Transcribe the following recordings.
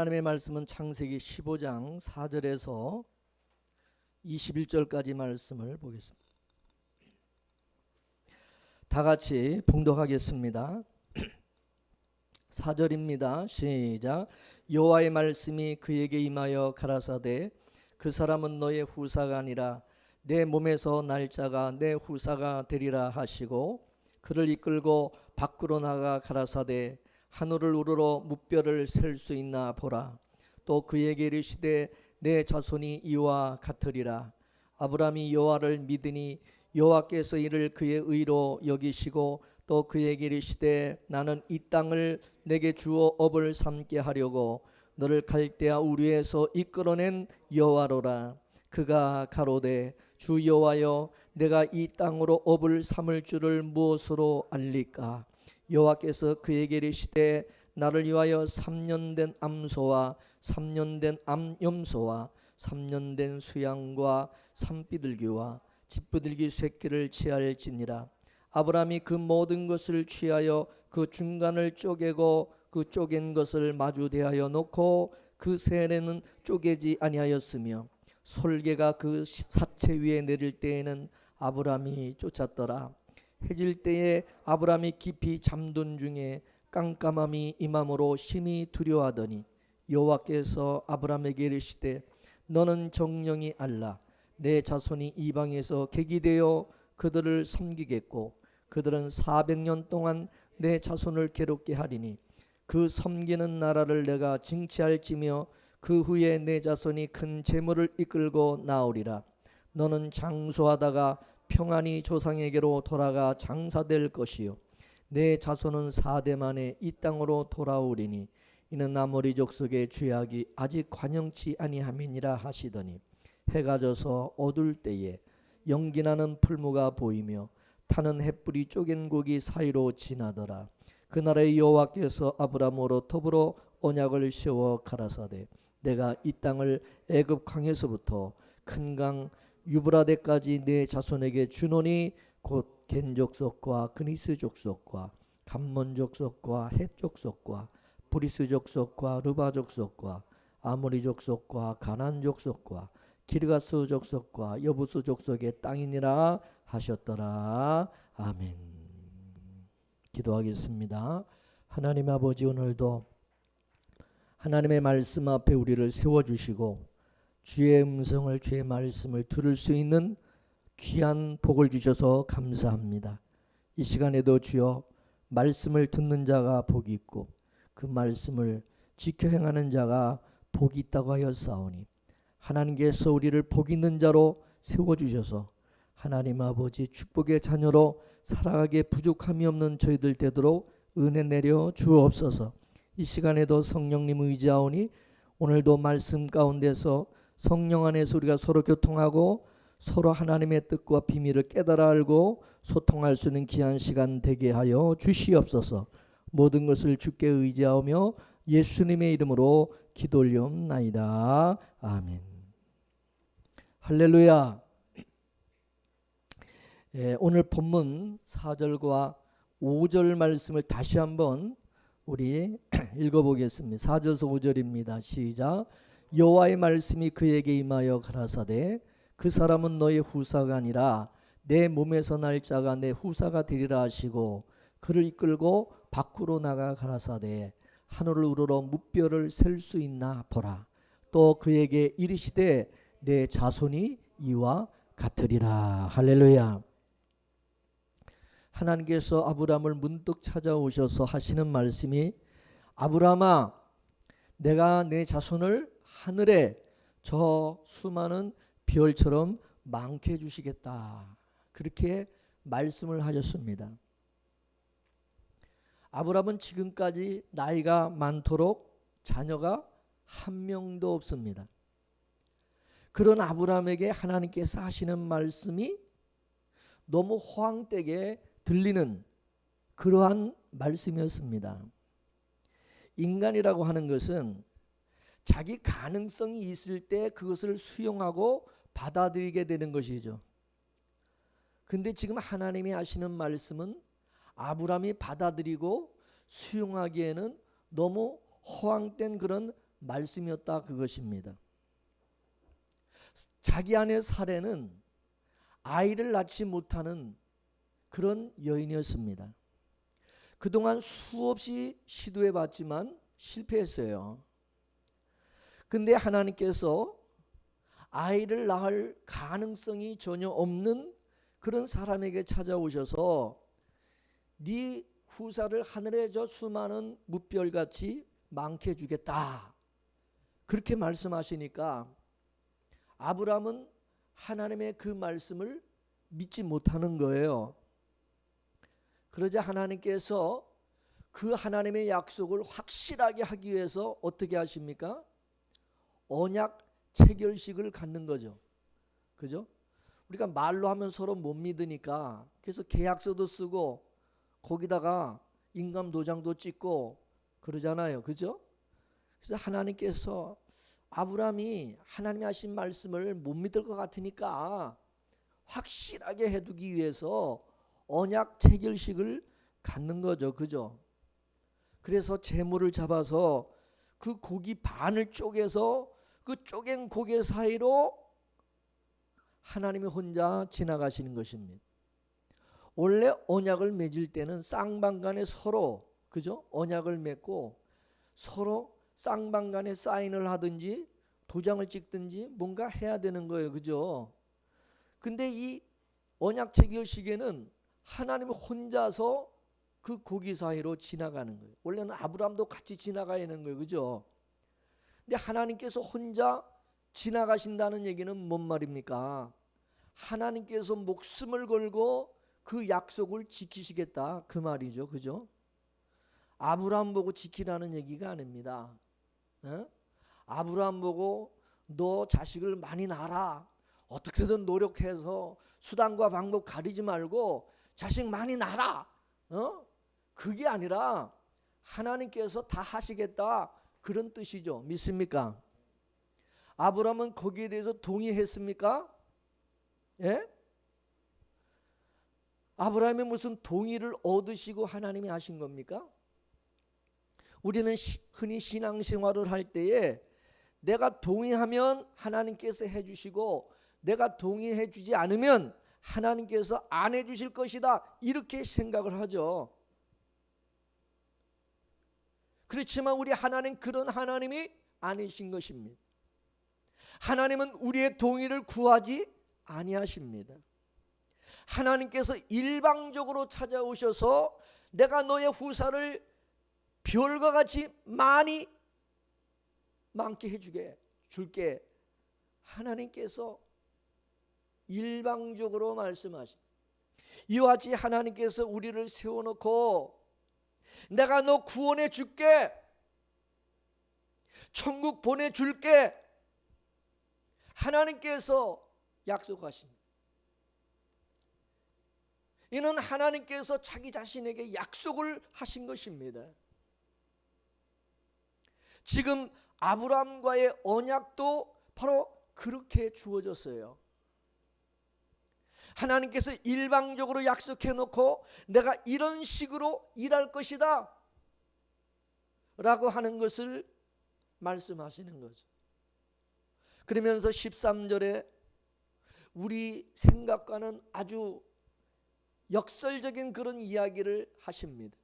하나님의 말씀은 창세기 15장 4절에서 21절까지 말씀을 보겠습니다. 다 같이 봉독하겠습니다. 4절입니다. 시작. 여호와의 말씀이 그에게 임하여 가라사대 그 사람은 너의 후사가 아니라 내 몸에서 날짜가 내 후사가 되리라 하시고 그를 이끌고 밖으로 나가 가라사대 하늘을 우러러 무뼈를 셀 수 있나 보라. 또 그에게 이르시되 내 자손이 이와 같으리라. 아브라함이 여호와를 믿으니 여호와께서 이를 그의 의로 여기시고 또 그에게 이르시되 나는 이 땅을 내게 주어 업을 삼게 하려고 너를 갈대아 우르에서 이끌어낸 여호와로라. 그가 가로되 주 여호와여 내가 이 땅으로 업을 삼을 줄을 무엇으로 알리까? 여호와께서 그에게 이르시되 나를 위하여 3년 된 암소와 3년 된 암염소와 3년 된 수양과 산비둘기와 집비둘기 새끼를 취할지니라. 아브라함이 그 모든 것을 취하여 그 중간을 쪼개고 그 쪼갠 것을 마주 대하여 놓고 그 세례는 쪼개지 아니하였으며 솔개가 그 사체 위에 내릴 때에는 아브라함이 쫓았더라. 해질 때에 아브라함이 깊이 잠든 중에 깜깜함이 임함으로 심히 두려워하더니 여호와께서 아브라함에게 이르시되 너는 정령이 알라. 내 자손이 이방에서 객이 되어 그들을 섬기겠고 그들은 400년 동안 내 자손을 괴롭게 하리니 그 섬기는 나라를 내가 징치할지며 그 후에 내 자손이 큰 재물을 이끌고 나오리라. 너는 장수하다가 평안히 조상에게로 돌아가 장사될 것이요 내 자손은 4대 만에 이 땅으로 돌아오리니 이는 아모리 족속의 죄악이 아직 관영치 아니함이니라 하시더니 해가 져서 어둘 때에 연기나는 풀무가 보이며 타는 햇불이 쪼갠 고기 사이로 지나더라. 그날의 여호와께서 아브라함으로 더불어 언약을 세워 가라사대 내가 이 땅을 애굽 강에서부터 큰 강 유브라데까지 내 자손에게 주노니 곧 겐 족속과 그니스 족속과 감몬 족속과 헷 족속과 브리스 족속과 르바 족속과 아모리 족속과 가나안 족속과 기르가스 족속과 여부스 족속의 땅이니라 하셨더라. 아멘. 기도하겠습니다. 하나님 아버지, 오늘도 하나님의 말씀 앞에 우리를 세워주시고 주의 음성을, 주의 말씀을 들을 수 있는 귀한 복을 주셔서 감사합니다. 이 시간에도 주여 말씀을 듣는 자가 복이 있고 그 말씀을 지켜 행하는 자가 복이 있다고 하였사오니 하나님께서 우리를 복 있는 자로 세워주셔서 하나님 아버지 축복의 자녀로 살아가기에 부족함이 없는 저희들 되도록 은혜 내려 주옵소서. 이 시간에도 성령님 의지하오니 오늘도 말씀 가운데서 성령 안에서 우리가 서로 교통하고 서로 하나님의 뜻과 비밀을 깨달아 알고 소통할 수 있는 귀한 시간 되게 하여 주시옵소서. 모든 것을 주께 의지하며 예수님의 이름으로 기도 올리옵나이다. 아멘. 할렐루야. 오늘 본문 4절과 5절 말씀을 다시 한번 우리 읽어보겠습니다. 4절에서 5절입니다. 시작. 여호와의 말씀이 그에게 임하여 가라사대 그 사람은 너의 후사가 아니라 내 몸에서 날짜가 내 후사가 되리라 하시고 그를 이끌고 밖으로 나가 가라사대 하늘을 우러러 무뼈를 셀 수 있나 보라. 또 그에게 이르시되 내 자손이 이와 같으리라. 할렐루야. 하나님께서 아브라함을 문득 찾아오셔서 하시는 말씀이 아브라함아 내가 내 자손을 하늘에 저 수많은 별처럼 많게 해주시겠다. 그렇게 말씀을 하셨습니다. 아브라함은 지금까지 나이가 많도록 자녀가 한 명도 없습니다. 그런 아브라함에게 하나님께서 하시는 말씀이 너무 호황되게 들리는 그러한 말씀이었습니다. 인간이라고 하는 것은 자기 가능성이 있을 때 그것을 수용하고 받아들이게 되는 것이죠. 근데 지금 하나님이 하시는 말씀은 아브라함이 받아들이고 수용하기에는 너무 허황된 그런 말씀이었다 그것입니다. 자기 아내 사례는 아이를 낳지 못하는 그런 여인이었습니다. 그동안 수없이 시도해봤지만 실패했어요. 근데 하나님께서 아이를 낳을 가능성이 전혀 없는 그런 사람에게 찾아오셔서 네 후사를 하늘의 저 수많은 무별같이 많게 해주겠다 그렇게 말씀하시니까 아브라함은 하나님의 그 말씀을 믿지 못하는 거예요. 그러자 하나님께서 그 하나님의 약속을 확실하게 하기 위해서 어떻게 하십니까? 언약 체결식을 갖는 거죠. 그죠? 우리가 말로 하면 서로 못 믿으니까 그래서 계약서도 쓰고 거기다가 인감 도장도 찍고 그러잖아요. 그죠? 그래서 하나님께서 아브라함이 하나님이 하신 말씀을 못 믿을 것 같으니까 확실하게 해두기 위해서 언약 체결식을 갖는 거죠. 그죠? 그래서 재물을 잡아서 그 고기 반을 쪼개서 그 쪼갠 고기 사이로 하나님이 혼자 지나가시는 것입니다. 원래 언약을 맺을 때는 쌍방간에 서로 그죠? 언약을 맺고 서로 쌍방간에 사인을 하든지 도장을 찍든지 뭔가 해야 되는 거예요. 그죠? 근데 이 언약 체결식에는 하나님이 혼자서 그 고기 사이로 지나가는 거예요. 원래는 아브라함도 같이 지나가야 하는 거예요. 그죠? 근데 하나님께서 혼자 지나가신다는 얘기는 뭔 말입니까? 하나님께서 목숨을 걸고 그 약속을 지키시겠다 그 말이죠. 그죠? 아브라함 보고 지키라는 얘기가 아닙니다. 아브라함 보고 너 자식을 많이 낳아라. 어떻게든 노력해서 수단과 방법 가리지 말고 자식 많이 낳아라. 그게 아니라 하나님께서 다 하시겠다 그런 뜻이죠. 믿습니까? 아브라함은 거기에 대해서 동의했습니까? 예? 아브라함이 무슨 동의를 얻으시고 하나님이 하신 겁니까? 우리는 흔히 신앙생활을 할 때에 내가 동의하면 하나님께서 해주시고 내가 동의해 주지 않으면 하나님께서 안 해주실 것이다 이렇게 생각을 하죠. 그렇지만 우리 하나님 그런 하나님이 아니신 것입니다. 하나님은 우리의 동의를 구하지 아니하십니다. 하나님께서 일방적으로 찾아오셔서 내가 너의 후사를 별과 같이 많게 줄게 하나님께서 일방적으로 말씀하십니다. 이와 같이 하나님께서 우리를 세워놓고 내가 너 구원해 줄게 천국 보내줄게 하나님께서 약속하십니다. 이는 하나님께서 자기 자신에게 약속을 하신 것입니다. 지금 아브라함과의 언약도 바로 그렇게 주어졌어요. 하나님께서 일방적으로 약속해 놓고 내가 이런 식으로 일할 것이다 라고 하는 것을 말씀하시는 거죠. 그러면서 13절에 우리 생각과는 아주 역설적인 그런 이야기를 하십니다.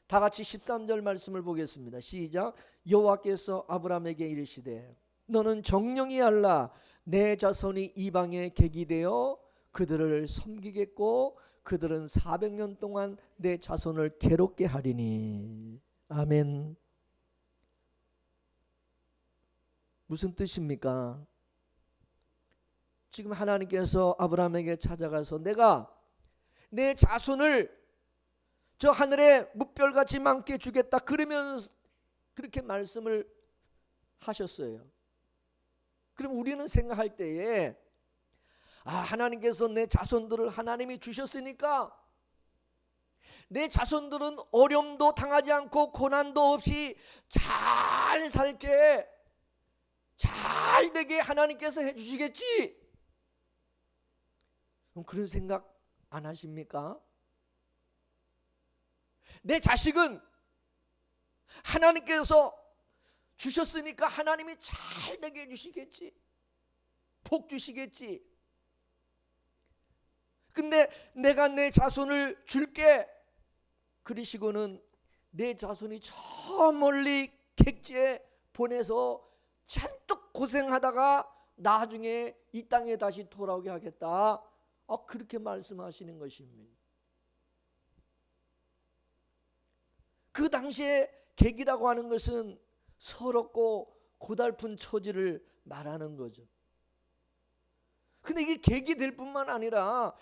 다 같이 13절 말씀을 보겠습니다. 시작. 여호와께서 아브라함에게 이르시되 너는 정령이 알라 내 자손이 이방에 객이 되어 그들을 섬기겠고 그들은 400년 동안 내 자손을 괴롭게 하리니. 아멘. 무슨 뜻입니까? 지금 하나님께서 아브라함에게 찾아가서 내가 내 자손을 저 하늘에 무별같이 많게 주겠다 그러면 그렇게 말씀을 하셨어요. 그럼 우리는 생각할 때에 하나님께서 내 자손들을 하나님이 주셨으니까 내 자손들은 어려움도 당하지 않고 고난도 없이 잘 살게 잘 되게 하나님께서 해주시겠지. 그런 생각 안 하십니까? 내 자식은 하나님께서 주셨으니까 하나님이 잘 되게 해주시겠지, 복 주시겠지. 근데 내가 내 자손을 줄게 그러시고는 내 자손이 저 멀리 객지에 보내서 잔뜩 고생하다가 나중에 이 땅에 다시 돌아오게 하겠다, 그렇게 말씀하시는 것입니다. 그 당시에 객이라고 하는 것은 서럽고 고달픈 처지를 말하는 거죠. 근데 이게 객이 될 뿐만 아니라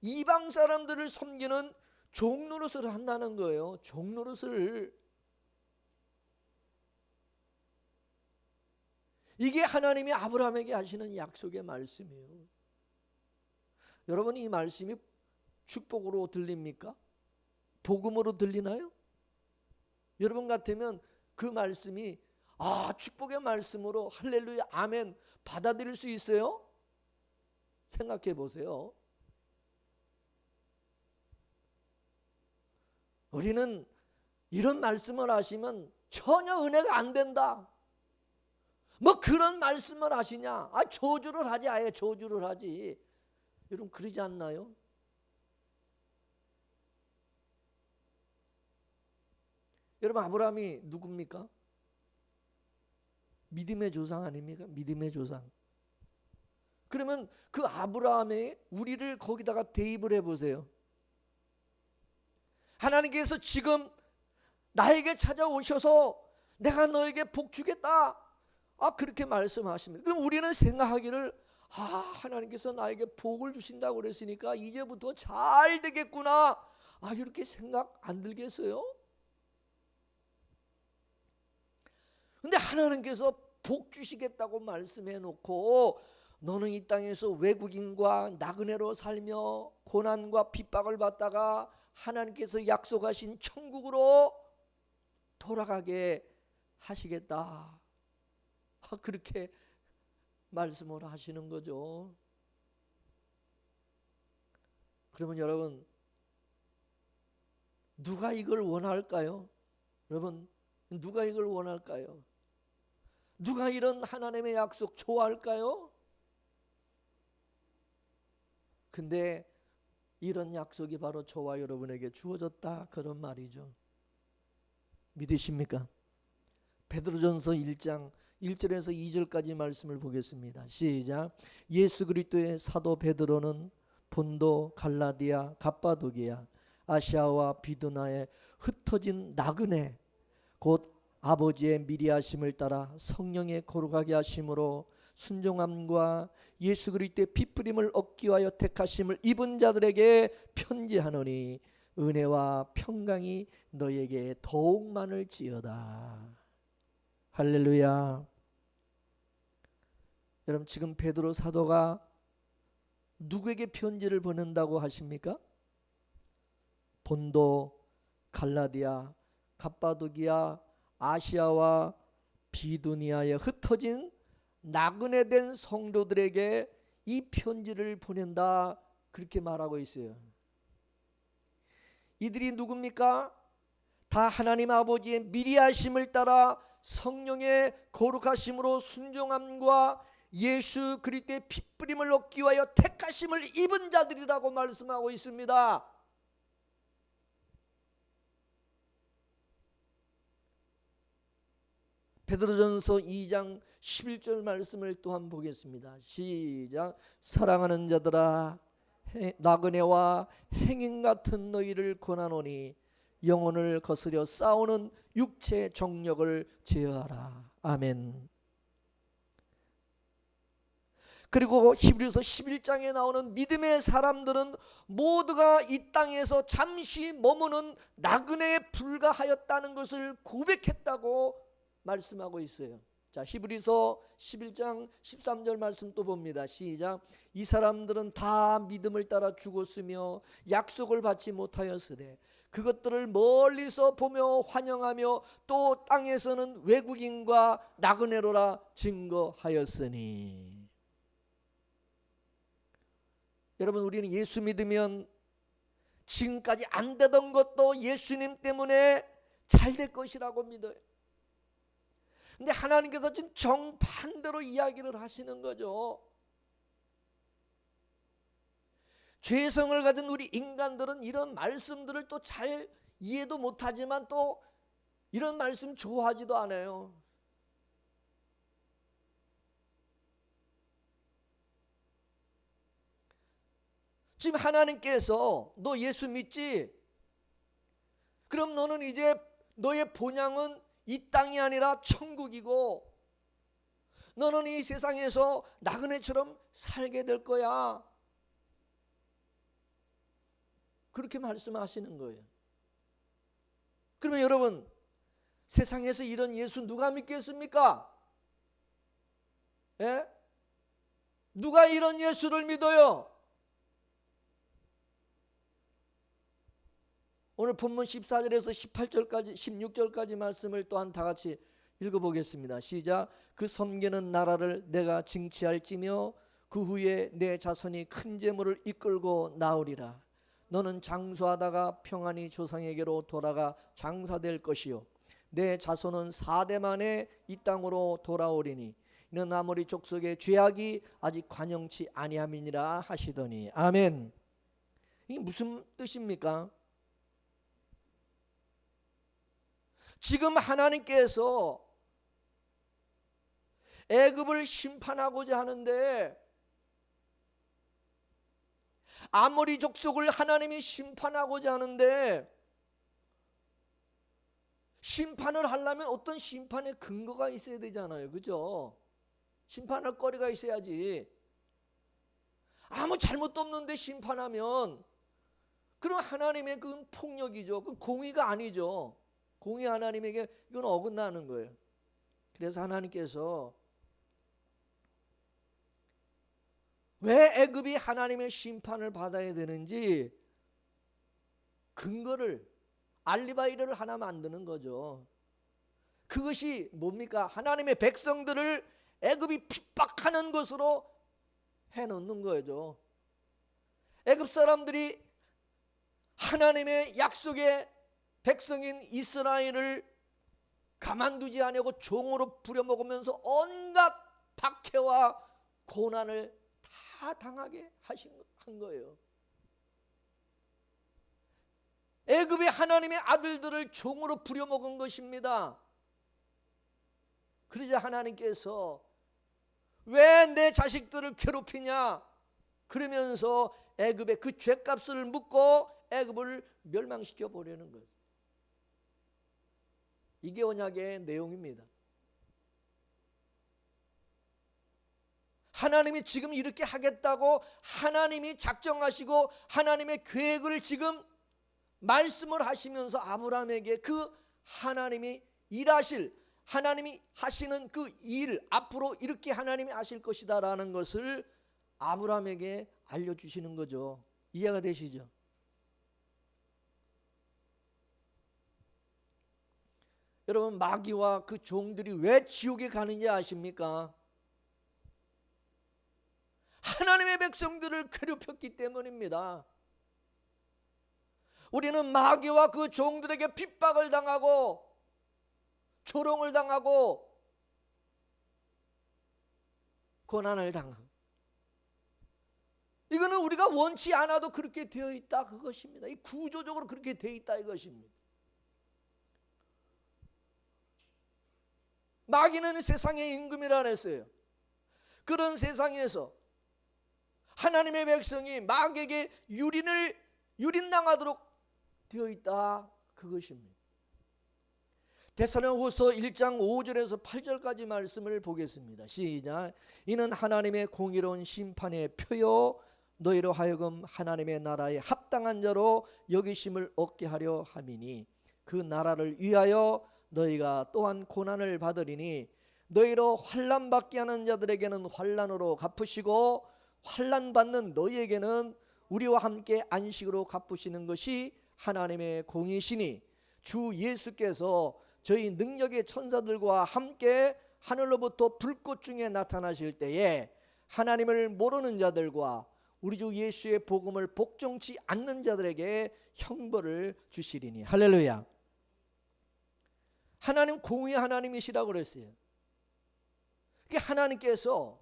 이방 사람들을 섬기는 종노릇을 한다는 거예요. 종노릇을. 이게 하나님이 아브라함에게 하시는 약속의 말씀이에요. 여러분, 이 말씀이 축복으로 들립니까? 복음으로 들리나요? 여러분 같으면 그 말씀이 축복의 말씀으로 할렐루야 아멘 받아들일 수 있어요? 생각해 보세요. 우리는 이런 말씀을 하시면 전혀 은혜가 안 된다, 뭐 그런 말씀을 하시냐, 저주를 하지, 아예 저주를 하지. 여러분 그러지 않나요? 여러분, 아브라함이 누굽니까? 믿음의 조상 아닙니까? 믿음의 조상. 그러면 그 아브라함의 우리를 거기다가 대입을 해보세요. 하나님께서 지금 나에게 찾아오셔서 내가 너에게 복 주겠다, 그렇게 말씀하십니다. 그럼 우리는 생각하기를 하나님께서 나에게 복을 주신다고 그랬으니까 이제부터 잘 되겠구나, 이렇게 생각 안 들겠어요? 근데 하나님께서 복 주시겠다고 말씀해 놓고 너는 이 땅에서 외국인과 나그네로 살며 고난과 핍박을 받다가 하나님께서 약속하신 천국으로 돌아가게 하시겠다, 그렇게 말씀을 하시는 거죠. 그러면 여러분, 누가 이걸 원할까요? 여러분, 누가 이걸 원할까요? 누가 이런 하나님의 약속 좋아할까요? 근데 이런 약속이 바로 저와 여러분에게 주어졌다, 그런 말이죠. 믿으십니까? 베드로전서 1장 1절에서 2절까지 말씀을 보겠습니다. 시작. 예수 그리스도의 사도 베드로는 본도, 갈라디아, 갑바도기아, 아시아와 비두나에 흩어진 나그네 곧 아버지의 미리 하심을 따라 성령의 거룩하게 하심으로 순종함과 예수 그리스도의 핏부림을 얻기 위하여 택하심을 입은 자들에게 편지하노니 은혜와 평강이 너에게 더욱 많을지어다. 할렐루야. 여러분, 지금 베드로 사도가 누구에게 편지를 보낸다고 하십니까? 본도, 갈라디아, 갑바도기아, 아시아와 비두니아에 흩어진 나그네된 성도들에게 이 편지를 보낸다, 그렇게 말하고 있어요. 이들이 누굽니까? 다 하나님 아버지의 미리 하심을 따라 성령의 거룩하심으로 순종함과 예수 그리스도의 핏부림을 얻기 위하여 택하심을 입은 자들이라고 말씀하고 있습니다. 베드로전서 2장 11절 말씀을 또한 보겠습니다. 시작. 사랑하는 자들아, 나그네와 행인 같은 너희를 권하노니 영혼을 거스려 싸우는 육체 정력을 제어하라. 아멘. 그리고 히브리서 11장에 나오는 믿음의 사람들은 모두가 이 땅에서 잠시 머무는 나그네에 불과하였다는 것을 고백했다고 말씀하고 있어요. 자, 히브리서 11장 13절 말씀 또 봅니다. 시작. 이 사람들은 다 믿음을 따라 죽었으며 약속을 받지 못하였으되 그것들을 멀리서 보며 환영하며 또 땅에서는 외국인과 나그네로라 증거하였으니. 여러분, 우리는 예수 믿으면 지금까지 안 되던 것도 예수님 때문에 잘 될 것이라고 믿어요. 근데 하나님께서 지금 정반대로 이야기를 하시는 거죠. 죄성을 가진 우리 인간들은 이런 말씀들을 또 잘 이해도 못하지만 또 이런 말씀 좋아하지도 않아요. 지금 하나님께서 너 예수 믿지? 그럼 너는 이제 너의 본향은 이 땅이 아니라 천국이고 너는 이 세상에서 나그네처럼 살게 될 거야. 그렇게 말씀하시는 거예요. 그러면 여러분, 세상에서 이런 예수 누가 믿겠습니까? 예? 누가 이런 예수를 믿어요? 오늘 본문 14절에서 18절까지 16절까지 말씀을 또한 다 같이 읽어보겠습니다. 시작. 그 섬기는 나라를 내가 징치할지며 그 후에 내 자손이 큰 재물을 이끌고 나오리라. 너는 장수하다가 평안히 조상에게로 돌아가 장사될 것이요 내 자손은 4대 만에 이 땅으로 돌아오리니 이는 아모리 족속의 죄악이 아직 관영치 아니함이니라 하시더니. 아멘. 이게 무슨 뜻입니까? 지금 하나님께서 애굽을 심판하고자 하는데 아모리 족속을 하나님이 심판하고자 하는데 심판을 하려면 어떤 심판의 근거가 있어야 되잖아요. 그죠? 심판할 거리가 있어야지. 아무 잘못도 없는데 심판하면 그럼 하나님의 그 폭력이죠. 그 공의가 아니죠. 공의 하나님에게 이건 어긋나는 거예요. 그래서 하나님께서 왜 애굽이 하나님의 심판을 받아야 되는지 근거를 알리바이를 하나 만드는 거죠. 그것이 뭡니까? 하나님의 백성들을 애굽이 핍박하는 것으로 해놓는 거죠. 애굽 사람들이 하나님의 약속의 백성인 이스라엘을 가만두지 아니하고 종으로 부려먹으면서 온갖 박해와 고난을 다 당하게 한 거예요. 애굽이 하나님의 아들들을 종으로 부려먹은 것입니다. 그러자 하나님께서 왜 내 자식들을 괴롭히냐 그러면서 애굽의 그 죄값을 묻고 애굽을 멸망시켜 보려는 거예요. 이게 언약의 내용입니다. 하나님이 지금 이렇게 하겠다고 하나님이 작정하시고 하나님의 계획을 지금 말씀을 하시면서 아브라함에게 그 하나님이 일하실 하나님이 하시는 그 일 앞으로 이렇게 하나님이 하실 것이다 라는 것을 아브라함에게 알려주시는 거죠. 이해가 되시죠? 여러분 마귀와 그 종들이 왜 지옥에 가는지 아십니까? 하나님의 백성들을 괴롭혔기 때문입니다. 우리는 마귀와 그 종들에게 핍박을 당하고 조롱을 당하고 고난을 당하고 이거는 우리가 원치 않아도 그렇게 되어 있다 그것입니다. 이 구조적으로 그렇게 되어 있다 이것입니다. 마귀는 세상의 임금이라 했어요. 그런 세상에서 하나님의 백성이 마귀에게 유린당하도록 되어 있다 그것입니다. 데살로니가후서 1장 5절에서 8절까지 말씀을 보겠습니다. 시작. 이는 하나님의 공의로운 심판의 표요 너희로 하여금 하나님의 나라에 합당한 자로 여기심을 얻게 하려 함이니 그 나라를 위하여 너희가 또한 고난을 받으리니 너희로 환난 받게 하는 자들에게는 환난으로 갚으시고 환난 받는 너희에게는 우리와 함께 안식으로 갚으시는 것이 하나님의 공이시니 주 예수께서 저희 능력의 천사들과 함께 하늘로부터 불꽃 중에 나타나실 때에 하나님을 모르는 자들과 우리 주 예수의 복음을 복종치 않는 자들에게 형벌을 주시리니. 할렐루야. 하나님 공의 하나님이시라고 그랬어요. 그게 하나님께서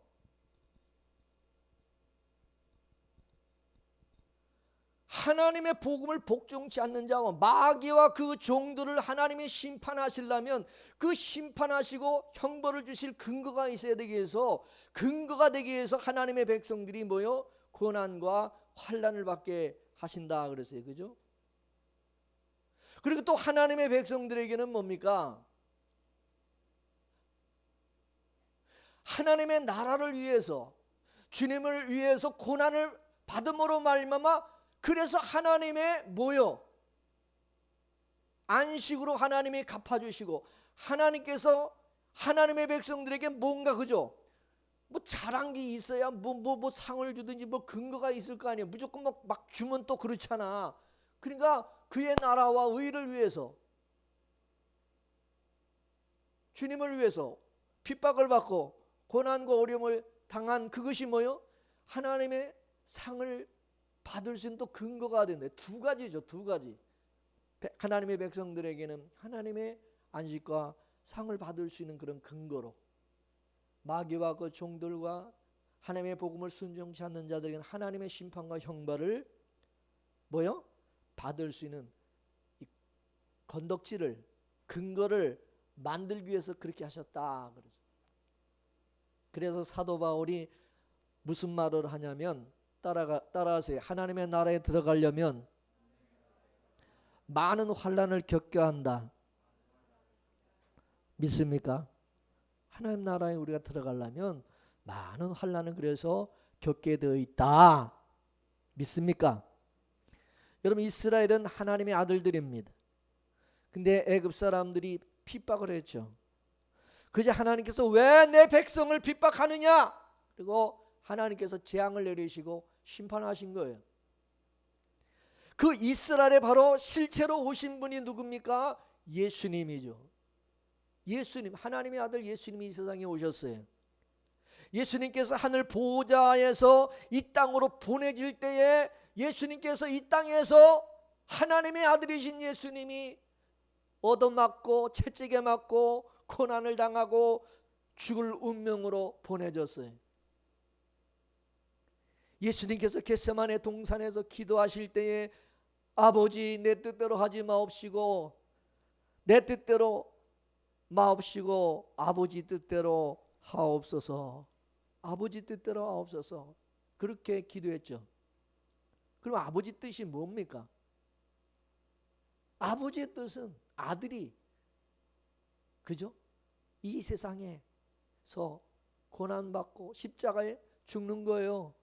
하나님의 복음을 복종치 않는 자와 마귀와 그 종들을 하나님이 심판하시려면 그 심판하시고 형벌을 주실 근거가 있어야 되기 위해서, 근거가 되기 위해서 하나님의 백성들이 뭐요? 고난과 환난을 받게 하신다 그랬어요. 그죠? 그리고 또 하나님의 백성들에게는 뭡니까? 하나님의 나라를 위해서, 주님을 위해서 고난을 받음으로 말미암아, 그래서 하나님의 뭐요? 안식으로 하나님이 갚아주시고, 하나님께서 하나님의 백성들에게 뭔가, 그죠? 뭐 잘한 게 있어야 뭐 상을 주든지 뭐 근거가 있을 거 아니에요. 무조건 막 주면 또 그렇잖아. 그러니까 그의 나라와 의를 위해서, 주님을 위해서 핍박을 받고 고난과 어려움을 당한 그것이 뭐요? 하나님의 상을 받을 수 있는 또 근거가 된다. 두 가지죠. 두 가지. 하나님의 백성들에게는 하나님의 안식과 상을 받을 수 있는 그런 근거로, 마귀와 그 종들과 하나님의 복음을 순종치 않는 자들에게는 하나님의 심판과 형벌을 뭐요? 받을 수 있는 이 건덕지를, 근거를 만들기 위해서 그렇게 하셨다. 그래서 사도 바울이 무슨 말을 하냐면, 따라하세요. 하나님의 나라에 들어가려면 많은 환난을 겪어야 한다. 믿습니까? 하나님 나라에 우리가 들어가려면 많은 환난을 그래서 겪게 되어 있다. 믿습니까? 여러분, 이스라엘은 하나님의 아들들입니다. 근데 애굽 사람들이 핍박을 했죠. 그저 하나님께서 왜 내 백성을 핍박하느냐? 그리고 하나님께서 재앙을 내리시고 심판하신 거예요. 그 이스라엘에 바로 실체로 오신 분이 누굽니까? 예수님이죠. 예수님, 하나님의 아들 예수님이 이 세상에 오셨어요. 예수님께서 하늘 보좌에서 이 땅으로 보내질 때에 예수님께서 이 땅에서 하나님의 아들이신 예수님이 얻어맞고 채찍에 맞고 고난을 당하고 죽을 운명으로 보내졌어요. 예수님께서 겟세마네 동산에서 기도하실 때에 아버지, 내 뜻대로 하지 마옵시고 내 뜻대로 마옵시고 아버지 뜻대로 하옵소서. 아버지 뜻대로 하옵소서. 그렇게 기도했죠. 그럼 아버지 뜻이 뭡니까? 아버지의 뜻은 아들이, 그죠? 이 세상에서 고난받고 십자가에 죽는 거예요.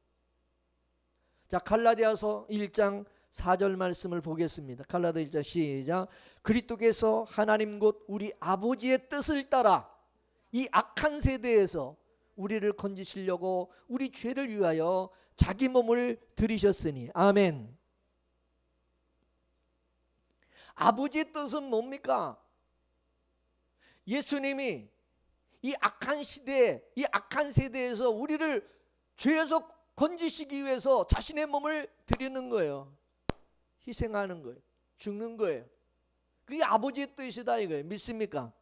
자, 갈라디아서 1장 4절 말씀을 보겠습니다. 갈라디아 1장 시작. 그리스도께서 하나님 곧 우리 아버지의 뜻을 따라 이 악한 세대에서 우리를 건지시려고 우리 죄를 위하여 자기 몸을 들이셨으니. 아멘. 아버지의 뜻은 뭡니까? 예수님이 이 악한 시대에, 이 악한 세대에서 우리를 죄에서 건지시기 위해서 자신의 몸을 드리는 거예요. 희생하는 거예요. 죽는 거예요. 그게 아버지의 뜻이다 이거예요. 믿습니까?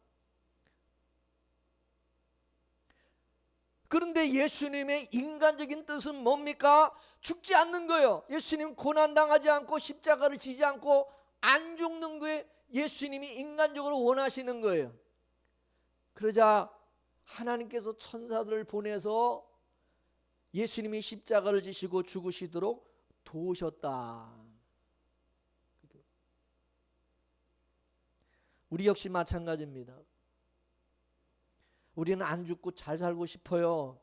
그런데 예수님의 인간적인 뜻은 뭡니까? 죽지 않는 거예요. 예수님 고난당하지 않고 십자가를 지지 않고 안 죽는 거에 예수님이 인간적으로 원하시는 거예요. 그러자 하나님께서 천사들을 보내서 예수님이 십자가를 지시고 죽으시도록 도우셨다. 우리 역시 마찬가지입니다. 우리는 안 죽고 잘 살고 싶어요.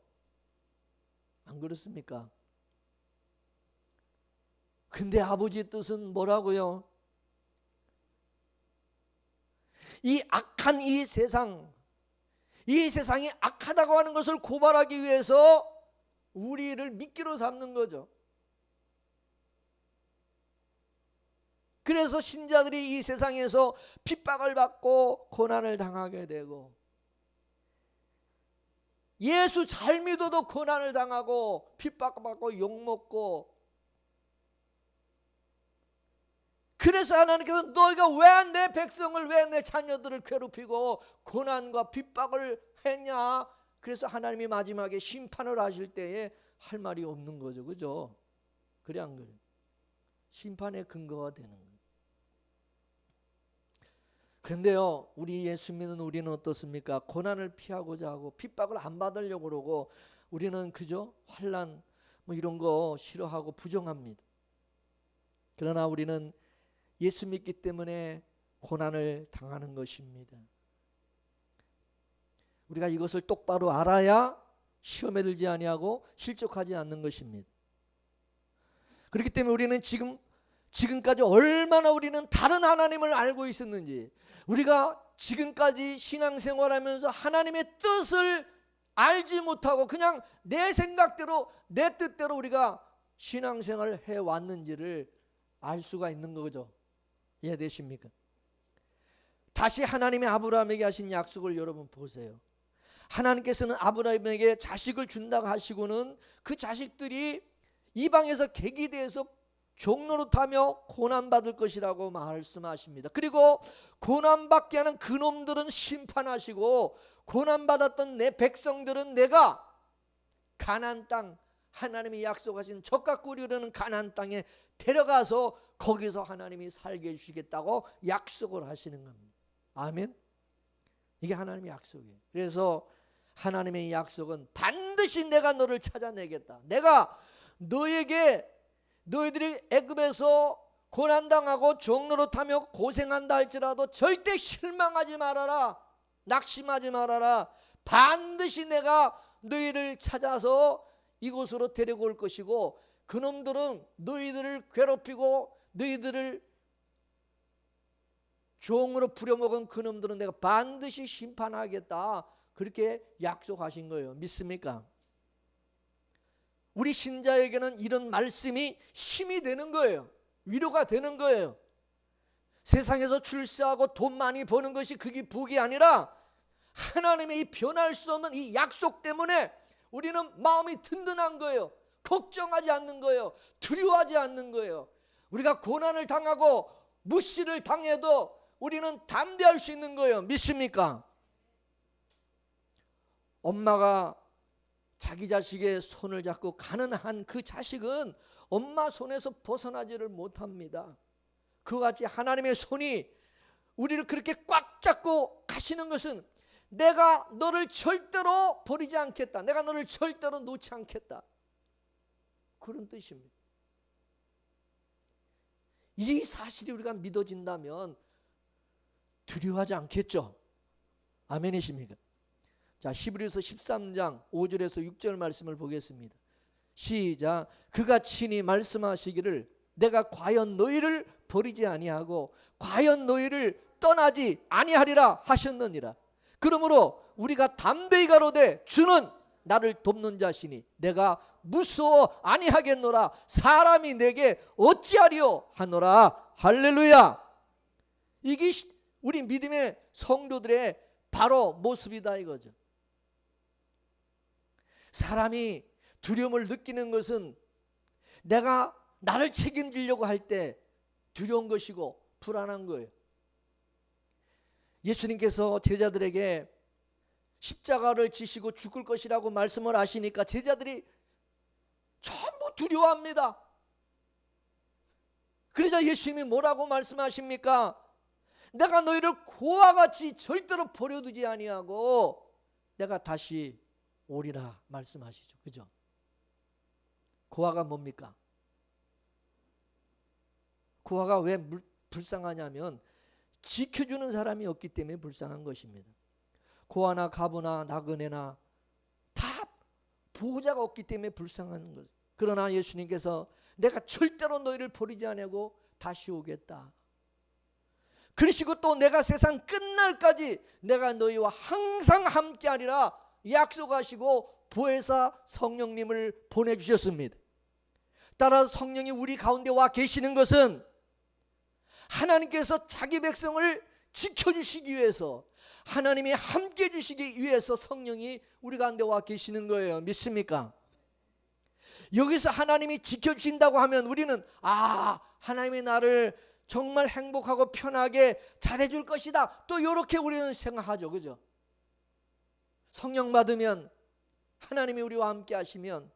안 그렇습니까? 근데 아버지의 뜻은 뭐라고요? 이 악한 이 세상이 악하다고 하는 것을 고발하기 위해서 우리를 미끼로 삼는 거죠. 그래서 신자들이 이 세상에서 핍박을 받고 고난을 당하게 되고, 예수 잘 믿어도 고난을 당하고 핍박받고 욕먹고, 그래서 하나님께서 너희가 왜 내 백성을, 왜 내 자녀들을 괴롭히고 고난과 핍박을 했냐? 그래서 하나님이 마지막에 심판을 하실 때에 할 말이 없는 거죠. 그죠? 그래 안 그래? 심판의 근거가 되는 거예요. 그런데요, 우리 예수 믿는 우리는 어떻습니까? 고난을 피하고자 하고 핍박을 안 받으려고 그러고 우리는 그저 환난 뭐 이런 거 싫어하고 부정합니다. 그러나 우리는 예수 믿기 때문에 고난을 당하는 것입니다. 우리가 이것을 똑바로 알아야 시험에 들지 아니하고 실족하지 않는 것입니다. 그렇기 때문에 우리는 지금까지 얼마나 우리는 다른 하나님을 알고 있었는지, 우리가 지금까지 신앙생활하면서 하나님의 뜻을 알지 못하고 그냥 내 생각대로 내 뜻대로 우리가 신앙생활을 해왔는지를 알 수가 있는 거죠. 이해되십니까? 다시 하나님이 아브라함에게 하신 약속을 여러분 보세요. 하나님께서는 아브라함에게 자식을 준다고 하시고는 그 자식들이 이방에서 계기되어서 종노릇하며 고난받을 것이라고 말씀하십니다. 그리고 고난받게 하는 그놈들은 심판하시고 고난받았던 내 백성들은 내가 가나안 땅, 하나님이 약속하신 젖과 꿀이 흐르는 가나안 땅에 데려가서 거기서 하나님이 살게 해주시겠다고 약속을 하시는 겁니다. 아멘. 이게 하나님의 약속이에요. 그래서 하나님의 약속은 반드시 내가 너를 찾아내겠다. 내가 너희들이 애굽에서 고난당하고 종노릇하며 고생한다 할지라도 절대 실망하지 말아라. 낙심하지 말아라. 반드시 내가 너희를 찾아서 이곳으로 데리고 올 것이고 그놈들은 너희들을 괴롭히고 너희들을 종으로 부려먹은 그놈들은 내가 반드시 심판하겠다. 그렇게 약속하신 거예요. 믿습니까? 우리 신자에게는 이런 말씀이 힘이 되는 거예요. 위로가 되는 거예요. 세상에서 출세하고 돈 많이 버는 것이 그게 복이 아니라 하나님의 이 변할 수 없는 이 약속 때문에 우리는 마음이 든든한 거예요. 걱정하지 않는 거예요. 두려워하지 않는 거예요. 우리가 고난을 당하고 무시를 당해도 우리는 담대할 수 있는 거예요. 믿습니까? 엄마가 자기 자식의 손을 잡고 가는 한 그 자식은 엄마 손에서 벗어나지를 못합니다. 그와 같이 하나님의 손이 우리를 그렇게 꽉 잡고 가시는 것은 내가 너를 절대로 버리지 않겠다. 내가 너를 절대로 놓지 않겠다. 그런 뜻입니다. 이 사실이 우리가 믿어진다면 두려워하지 않겠죠. 아멘이십니까? 자, 히브리서 13장 5절에서 6절 말씀을 보겠습니다. 시작. 그가 친히 말씀하시기를 내가 과연 너희를 버리지 아니하고 과연 너희를 떠나지 아니하리라 하셨느니라. 그러므로 우리가 담대히 가로되 주는 나를 돕는 자시니 내가 무서워 아니하겠노라. 사람이 내게 어찌하리요 하노라. 할렐루야. 이게 우리 믿음의 성도들의 바로 모습이다 이거죠. 사람이 두려움을 느끼는 것은 내가 나를 책임지려고 할 때 두려운 것이고 불안한 거예요. 예수님께서 제자들에게 십자가를 지시고 죽을 것이라고 말씀을 하시니까 제자들이 전부 두려워합니다. 그러자 예수님이 뭐라고 말씀하십니까? 내가 너희를 고와 같이 절대로 버려두지 아니하고 내가 다시 오리라 말씀하시죠. 그죠? 고아가 뭡니까? 고아가 왜 불쌍하냐면 지켜주는 사람이 없기 때문에 불쌍한 것입니다. 고아나 가부나 나그네나 다 보호자가 없기 때문에 불쌍한 것. 그러나 예수님께서 내가 절대로 너희를 버리지 아니하고 다시 오겠다. 그러시고 또 내가 세상 끝날까지 내가 너희와 항상 함께하리라 약속하시고 보혜사 성령님을 보내주셨습니다. 따라서 성령이 우리 가운데 와 계시는 것은 하나님께서 자기 백성을 지켜주시기 위해서 하나님이 함께 해주시기 위해서 성령이 우리 가운데 와 계시는 거예요. 믿습니까? 여기서 하나님이 지켜주신다고 하면 우리는 하나님이 나를 정말 행복하고 편하게 잘해줄 것이다 또 이렇게 우리는 생각하죠. 그죠? 성령 받으면, 하나님이 우리와 함께 하시면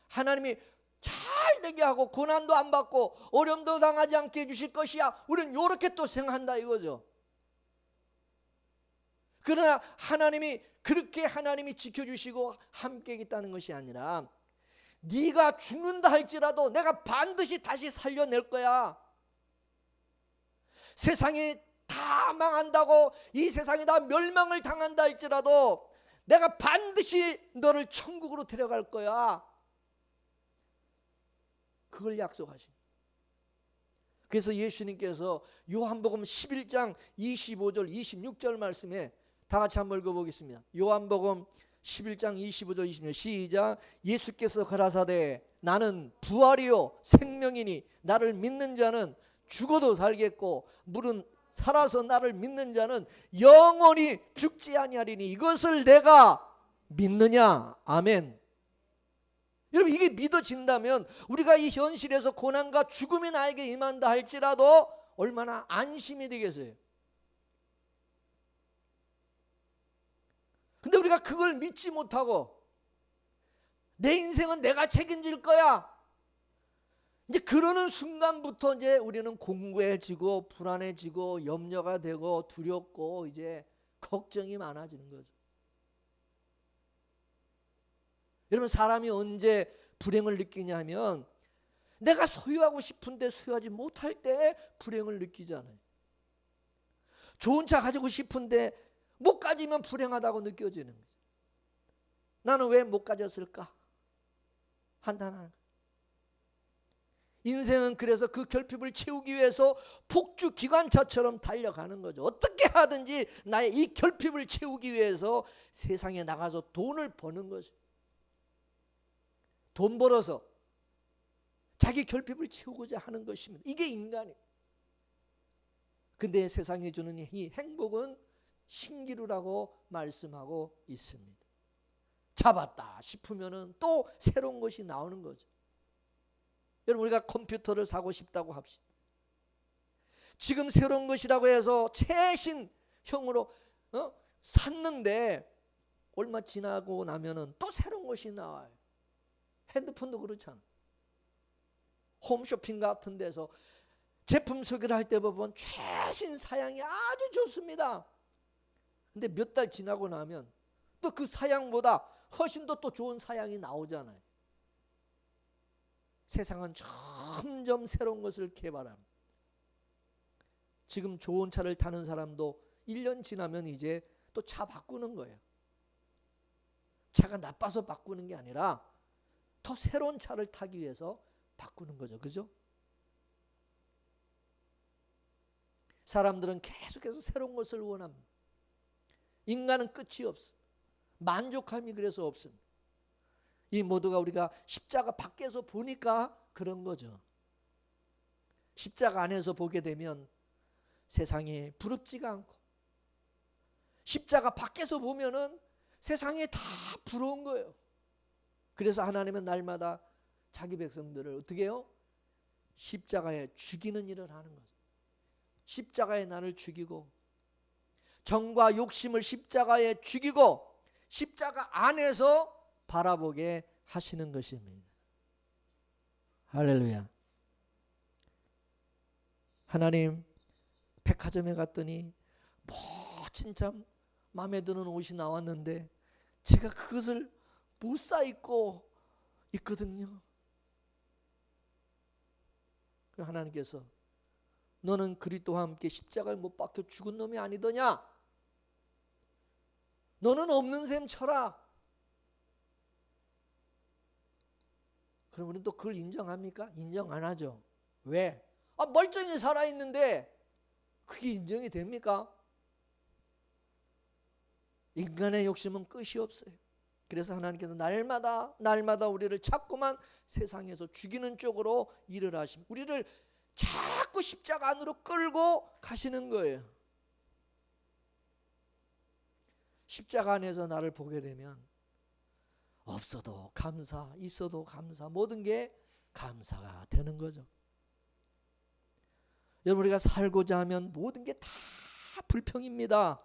하나님이 잘 되게 하고 고난도 안 받고 어려움도 당하지 않게 해주실 것이야. 우리는 이렇게 또 생각한다 이거죠. 그러나 하나님이 그렇게 하나님이 지켜주시고 함께 있다는 것이 아니라, 네가 죽는다 할지라도 내가 반드시 다시 살려낼 거야. 세상이 다 망한다고, 이 세상이 다 멸망을 당한다 할지라도 내가 반드시 너를 천국으로 데려갈 거야. 그걸 약속하신. 그래서 예수님께서 요한복음 11장 25절 26절 말씀에 다 같이 한번 읽어보겠습니다. 요한복음 11장 25절 26절 시작. 예수께서 가라사대 나는 부활이요 생명이니 나를 믿는 자는 죽어도 살겠고 물은 살아서 나를 믿는 자는 영원히 죽지 아니하리니 이것을 내가 믿느냐. 아멘. 여러분, 이게 믿어진다면 우리가 이 현실에서 고난과 죽음이 나에게 임한다 할지라도 얼마나 안심이 되겠어요. 근데 우리가 그걸 믿지 못하고 내 인생은 내가 책임질 거야, 이제 그러는 순간부터 이제 우리는 공고해지고 불안해지고 염려가 되고 두렵고 이제 걱정이 많아지는 거죠. 여러분, 사람이 언제 불행을 느끼냐면 내가 소유하고 싶은데 소유하지 못할 때 불행을 느끼잖아요. 좋은 차 가지고 싶은데 못 가지면 불행하다고 느껴지는 거죠. 나는 왜 못 가졌을까? 한탄하는 거예요. 인생은 그래서 그 결핍을 채우기 위해서 폭주 기관차처럼 달려가는 거죠. 어떻게 하든지 나의 이 결핍을 채우기 위해서 세상에 나가서 돈을 버는 거죠. 돈 벌어서 자기 결핍을 채우고자 하는 것입니다. 이게 인간이에요. 근데 세상이 주는 이 행복은 신기루라고 말씀하고 있습니다. 잡았다 싶으면은 또 새로운 것이 나오는 거죠. 여러분, 우리가 컴퓨터를 사고 싶다고 합시다. 지금 새로운 것이라고 해서 최신형으로 샀는데 얼마 지나고 나면은 또 새로운 것이 나와요. 핸드폰도 그렇잖아. 홈쇼핑 같은 데서 제품 소개를 할 때 보면 최신 사양이 아주 좋습니다. 근데 몇 달 지나고 나면 또 그 사양보다 훨씬 더 또 좋은 사양이 나오잖아요. 세상은 점점 새로운 것을 개발합니다. 지금 좋은 차를 타는 사람도 1년 지나면 이제 또 차 바꾸는 거예요. 차가 나빠서 바꾸는 게 아니라 더 새로운 차를 타기 위해서 바꾸는 거죠. 그죠? 사람들은 계속해서 새로운 것을 원합니다. 인간은 끝이 없어. 만족함이 그래서 없습니다. 이 모두가 우리가 십자가 밖에서 보니까 그런 거죠. 십자가 안에서 보게 되면 세상이 부럽지가 않고, 십자가 밖에서 보면은 세상이 다 부러운 거예요. 그래서 하나님은 날마다 자기 백성들을 어떻게 해요? 십자가에 죽이는 일을 하는 거죠. 십자가에 나를 죽이고 정과 욕심을 십자가에 죽이고 십자가 안에서 바라보게 하시는 것입니다. 할렐루야. 하나님, 백화점에 갔더니 진짜 마음에 드는 옷이 나왔는데 제가 그것을 못 사 입고 있거든요. 하나님께서 너는 그리스도와 함께 십자가에 못 박혀 죽은 놈이 아니더냐? 너는 없는 셈 쳐라. 그럼 우리는 또 그걸 인정합니까? 인정 안 하죠. 왜? 멀쩡히 살아있는데 그게 인정이 됩니까? 인간의 욕심은 끝이 없어요. 그래서 하나님께서 날마다 우리를 자꾸만 세상에서 죽이는 쪽으로 일을 하십니다. 우리를 자꾸 십자가 안으로 끌고 가시는 거예요. 십자가 안에서 나를 보게 되면 없어도 감사, 있어도 감사, 모든 게 감사가 되는 거죠. 여러분, 우리가 살고자 하면 모든 게 다 불평입니다.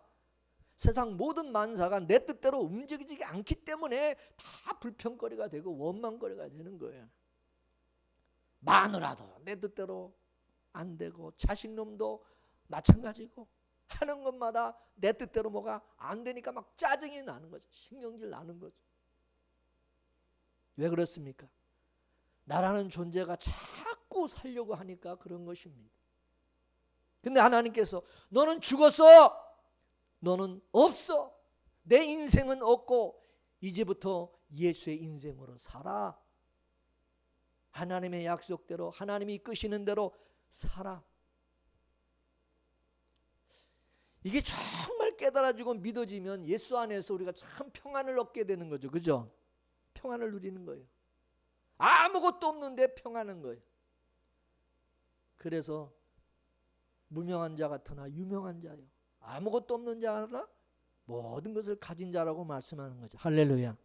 세상 모든 만사가 내 뜻대로 움직이지 않기 때문에 다 불평거리가 되고 원망거리가 되는 거예요. 마누라도 내 뜻대로 안 되고 자식놈도 마찬가지고 하는 것마다 내 뜻대로 뭐가 안 되니까 막 짜증이 나는 거죠. 신경질 나는 거죠. 왜 그렇습니까? 나라는 존재가 자꾸 살려고 하니까 그런 것입니다. 근데 하나님께서 너는 죽었어. 너는 없어. 내 인생은 없고 이제부터 예수의 인생으로 살아. 하나님의 약속대로 하나님이 이끄시는 대로 살아. 이게 정말 깨달아지고 믿어지면 예수 안에서 우리가 참 평안을 얻게 되는 거죠. 그죠? 평안을 누리는 거예요. 아무것도 없는데 평안한 거예요. 그래서 무명한 자 같으나 유명한 자요. 아무것도 없는 자나 모든 것을 가진 자라고 말씀하는 거죠. 할렐루야.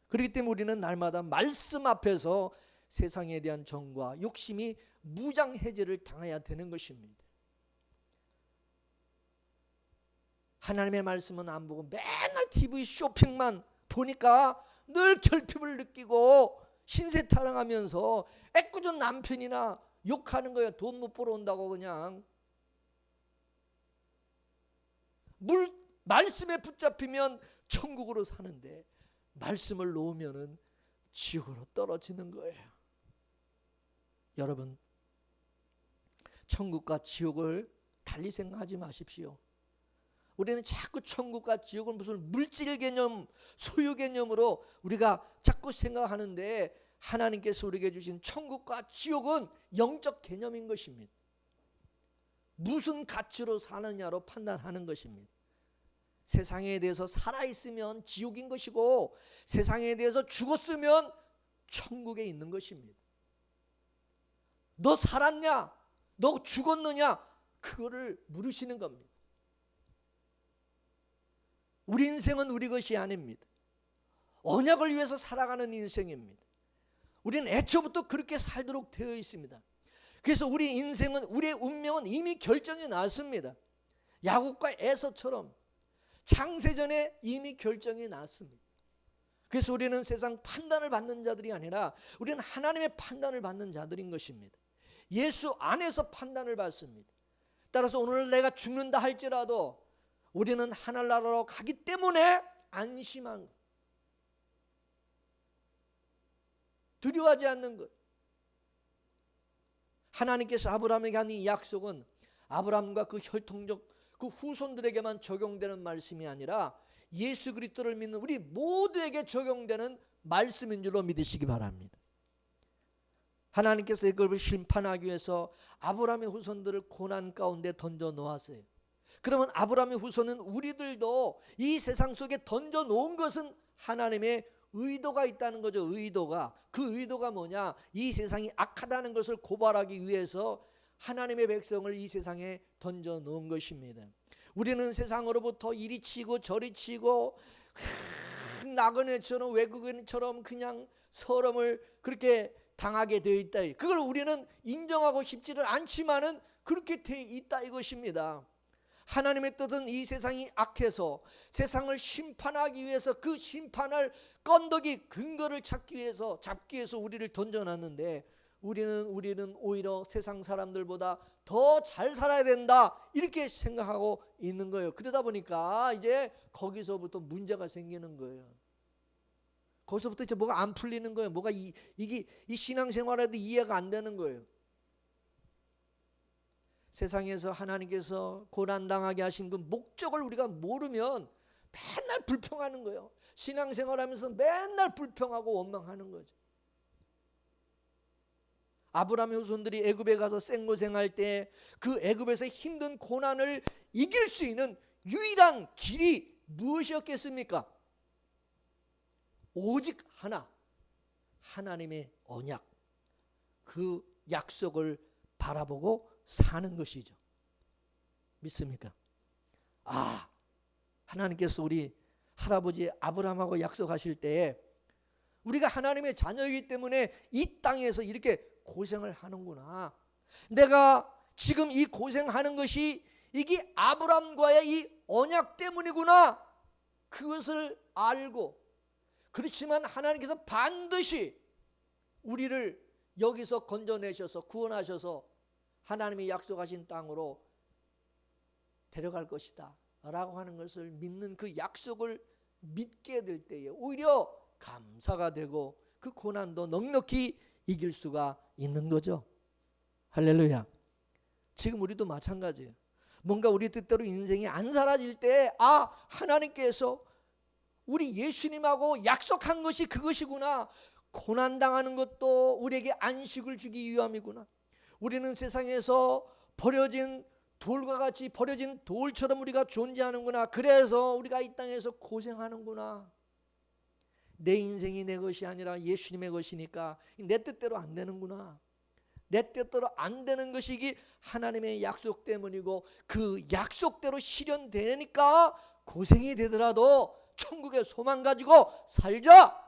그렇기 때문에 우리는 날마다 말씀 앞에서 세상에 대한 정과 욕심이 무장해제를 당해야 되는 것입니다. 하나님의 말씀은 안 보고 맨날 TV 쇼핑만 보니까 늘 결핍을 느끼고 신세 타령하면서 애꿎은 남편이나 욕하는 거예요. 돈 못 벌어온다고 그냥. 말씀에 붙잡히면 천국으로 사는데 말씀을 놓으면은 지옥으로 떨어지는 거예요. 여러분, 천국과 지옥을 달리 생각하지 마십시오. 우리는 자꾸 천국과 지옥을 무슨 물질 개념, 소유 개념으로 우리가 자꾸 생각하는데 하나님께서 우리에게 주신 천국과 지옥은 영적 개념인 것입니다. 무슨 가치로 사느냐로 판단하는 것입니다. 세상에 대해서 살아있으면 지옥인 것이고 세상에 대해서 죽었으면 천국에 있는 것입니다. 너 살았냐? 너 죽었느냐? 그거를 물으시는 겁니다. 우리 인생은 우리 것이 아닙니다. 언약을 위해서 살아가는 인생입니다. 우리는 애초부터 그렇게 살도록 되어 있습니다. 그래서 우리 인생은, 우리의 운명은 이미 결정이 났습니다. 야곱과 에서처럼 창세전에 이미 결정이 났습니다. 그래서 우리는 세상 판단을 받는 자들이 아니라 우리는 하나님의 판단을 받는 자들인 것입니다. 예수 안에서 판단을 받습니다. 따라서 오늘 내가 죽는다 할지라도 우리는 하늘나라로 가기 때문에 안심한 것, 두려워하지 않는 것. 하나님께서 아브라함에게 한 이 약속은 아브라함과 그 혈통적 그 후손들에게만 적용되는 말씀이 아니라 예수 그리스도를 믿는 우리 모두에게 적용되는 말씀인 줄로 믿으시기 바랍니다. 하나님께서 이걸 심판하기 위해서 아브라함의 후손들을 고난 가운데 던져 놓았어요. 그러면 아브라함의 후손은 우리들도 이 세상 속에 던져 놓은 것은 하나님의 의도가 있다는 거죠. 의도가. 그 의도가 뭐냐? 이 세상이 악하다는 것을 고발하기 위해서 하나님의 백성을 이 세상에 던져 놓은 것입니다. 우리는 세상으로부터 이리 치고 저리 치고 나그네처럼 외국인처럼 그냥 서름을 그렇게 당하게 되어 있다. 그걸 우리는 인정하고 싶지를 않지만은 그렇게 되어 있다 이것입니다. 하나님의 뜻은 이 세상이 악해서 세상을 심판하기 위해서 그 심판을 건더기 근거를 잡기 위해서 우리를 던져놨는데 우리는 오히려 세상 사람들보다 더 잘 살아야 된다 이렇게 생각하고 있는 거예요. 그러다 보니까 이제 거기서부터 문제가 생기는 거예요. 거기서부터 이제 뭐가 안 풀리는 거예요. 뭐가 이 신앙생활에도 이해가 안 되는 거예요. 세상에서 하나님께서 고난당하게 하신 그 목적을 우리가 모르면 맨날 불평하는 거예요. 신앙생활하면서 맨날 불평하고 원망하는 거죠. 아브라함의 후손들이 애굽에 가서 생고생할 때 그 애굽에서 힘든 고난을 이길 수 있는 유일한 길이 무엇이었겠습니까? 오직 하나, 하나님의 언약, 그 약속을 바라보고 사는 것이죠. 믿습니까? 하나님께서 우리 할아버지 아브라함하고 약속하실 때에 우리가 하나님의 자녀이기 때문에 이 땅에서 이렇게 고생을 하는구나. 내가 지금 이 고생하는 것이 이게 아브라함과의 이 언약 때문이구나, 그것을 알고, 그렇지만 하나님께서 반드시 우리를 여기서 건져내셔서 구원하셔서 하나님이 약속하신 땅으로 데려갈 것이다 라고 하는 것을 믿는 그 약속을 믿게 될 때에 오히려 감사가 되고 그 고난도 넉넉히 이길 수가 있는 거죠. 할렐루야. 지금 우리도 마찬가지예요. 뭔가 우리 뜻대로 인생이 안 사라질 때, 아, 하나님께서 우리 예수님하고 약속한 것이 그것이구나. 고난당하는 것도 우리에게 안식을 주기 위함이구나. 우리는 세상에서 버려진 돌과 같이 버려진 돌처럼 우리가 존재하는구나. 그래서 우리가 이 땅에서 고생하는구나. 내 인생이 내 것이 아니라 예수님의 것이니까 내 뜻대로 안 되는구나. 내 뜻대로 안 되는 것이 이게 하나님의 약속 때문이고, 그 약속대로 실현되니까 고생이 되더라도 천국의 소망 가지고 살자.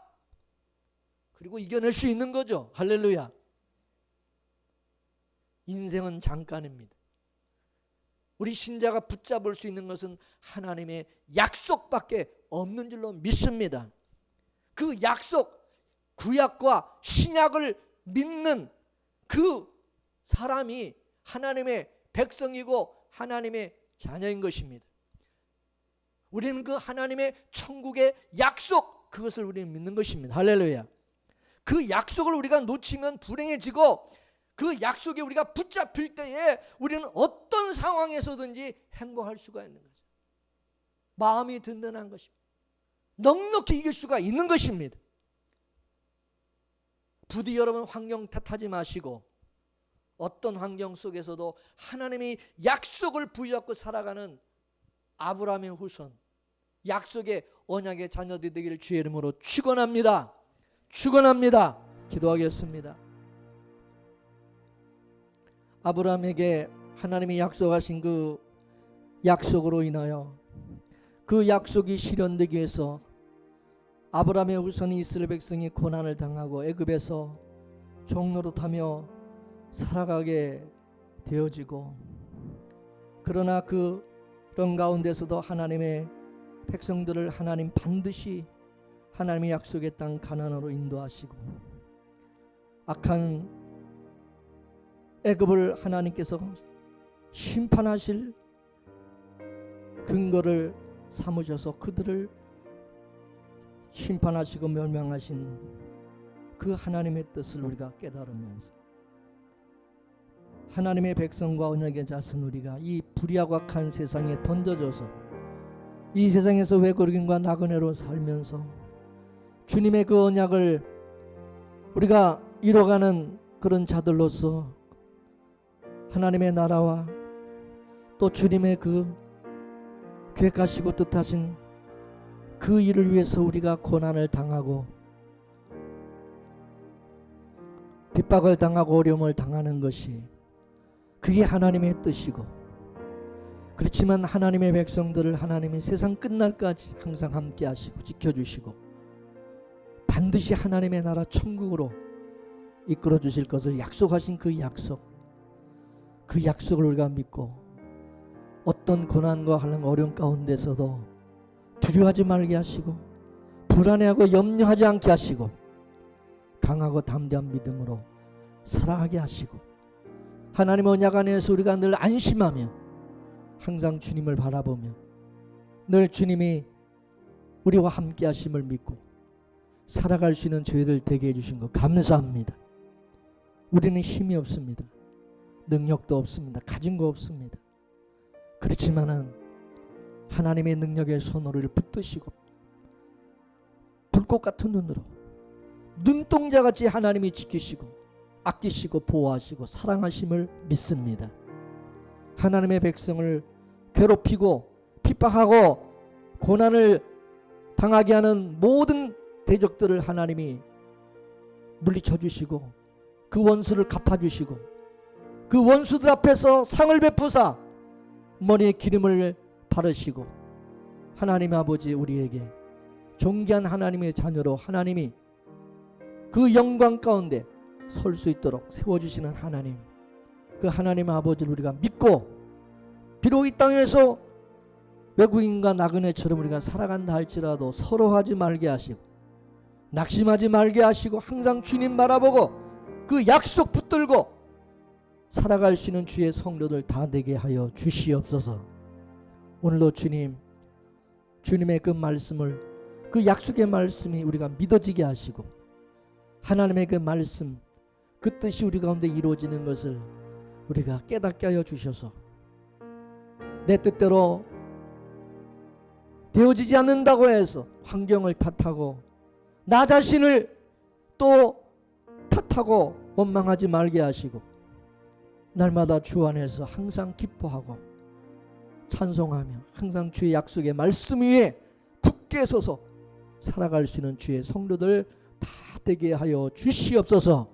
그리고 이겨낼 수 있는 거죠. 할렐루야. 인생은 잠깐입니다. 우리 신자가 붙잡을 수 있는 것은 하나님의 약속밖에 없는 줄로 믿습니다. 그 약속, 구약과 신약을 믿는 그 사람이 하나님의 백성이고 하나님의 자녀인 것입니다. 우리는 그 하나님의 천국의 약속, 그것을 우리는 믿는 것입니다. 할렐루야. 그 약속을 우리가 놓치면 불행해지고, 그 약속에 우리가 붙잡힐 때에 우리는 어떤 상황에서든지 행복할 수가 있는 거죠. 마음이 든든한 것입니다. 넉넉히 이길 수가 있는 것입니다. 부디 여러분 환경 탓하지 마시고, 어떤 환경 속에서도 하나님이 약속을 부여잡고 살아가는 아브라함의 후손, 약속의 언약의 자녀들이 되기를 주의 이름으로 축원합니다. 축원합니다. 기도하겠습니다. 아브라함에게 하나님이 약속하신 그 약속으로 인하여 그 약속이 실현되기 위해서 아브라함의 후손 이스라엘 백성이 고난을 당하고 애굽에서 종노릇하며 살아가게 되어지고, 그러나 그런 가운데서도 하나님의 백성들을 하나님 반드시 하나님의 약속의 땅 가나안으로 인도하시고, 악한 애굽을 하나님께서 심판하실 근거를 삼으셔서 그들을 심판하시고 멸망하신 그 하나님의 뜻을 우리가 깨달으면서 하나님의 백성과 언약의 자손 우리가 이 불의하고 악한 세상에 던져져서 이 세상에서 외로움과 나그네로 살면서 주님의 그 언약을 우리가 이뤄가는 그런 자들로서 하나님의 나라와 또 주님의 그 계획하시고 뜻하신 그 일을 위해서 우리가 고난을 당하고 핍박을 당하고 어려움을 당하는 것이 그게 하나님의 뜻이고, 그렇지만 하나님의 백성들을 하나님이 세상 끝날까지 항상 함께 하시고 지켜주시고 반드시 하나님의 나라 천국으로 이끌어 주실 것을 약속하신 그 약속을 우리가 믿고 어떤 고난과 어려움 가운데서도 두려워하지 말게 하시고 불안해하고 염려하지 않게 하시고 강하고 담대한 믿음으로 살아가게 하시고, 하나님의 언약 안에서 우리가 늘 안심하며 항상 주님을 바라보며 늘 주님이 우리와 함께 하심을 믿고 살아갈 수 있는 저희들 되게 해주신 것 감사합니다. 우리는 힘이 없습니다. 능력도 없습니다. 가진 거 없습니다. 그렇지만은 하나님의 능력의 손으로 우리를 붙드시고 불꽃 같은 눈으로 눈동자같이 하나님이 지키시고 아끼시고 보호하시고 사랑하심을 믿습니다. 하나님의 백성을 괴롭히고 핍박하고 고난을 당하게 하는 모든 대적들을 하나님이 물리쳐 주시고 그 원수를 갚아주시고 그 원수들 앞에서 상을 베푸사 머리에 기름을 바르시고 하나님 아버지 우리에게 존귀한 하나님의 자녀로 하나님이 그 영광 가운데 설 수 있도록 세워주시는 하나님, 그 하나님 아버지를 우리가 믿고 비록 이 땅에서 외국인과 나그네처럼 우리가 살아간다 할지라도 서로 하지 말게 하시고 낙심하지 말게 하시고 항상 주님 바라보고 그 약속 붙들고 살아갈 수 있는 주의 성도들 다 되게 하여 주시옵소서. 오늘도 주님의 그 말씀을, 그 약속의 말씀이 우리가 믿어지게 하시고 하나님의 그 말씀, 그 뜻이 우리 가운데 이루어지는 것을 우리가 깨닫게 하여 주셔서 내 뜻대로 되어지지 않는다고 해서 환경을 탓하고 나 자신을 또 탓하고 원망하지 말게 하시고 날마다 주 안에서 항상 기뻐하고 찬송하며 항상 주의 약속의 말씀 위에 굳게 서서 살아갈 수 있는 주의 성도들 다 되게 하여 주시옵소서.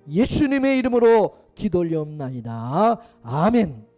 예수님의 이름으로 기도 올리옵나이다. 아멘.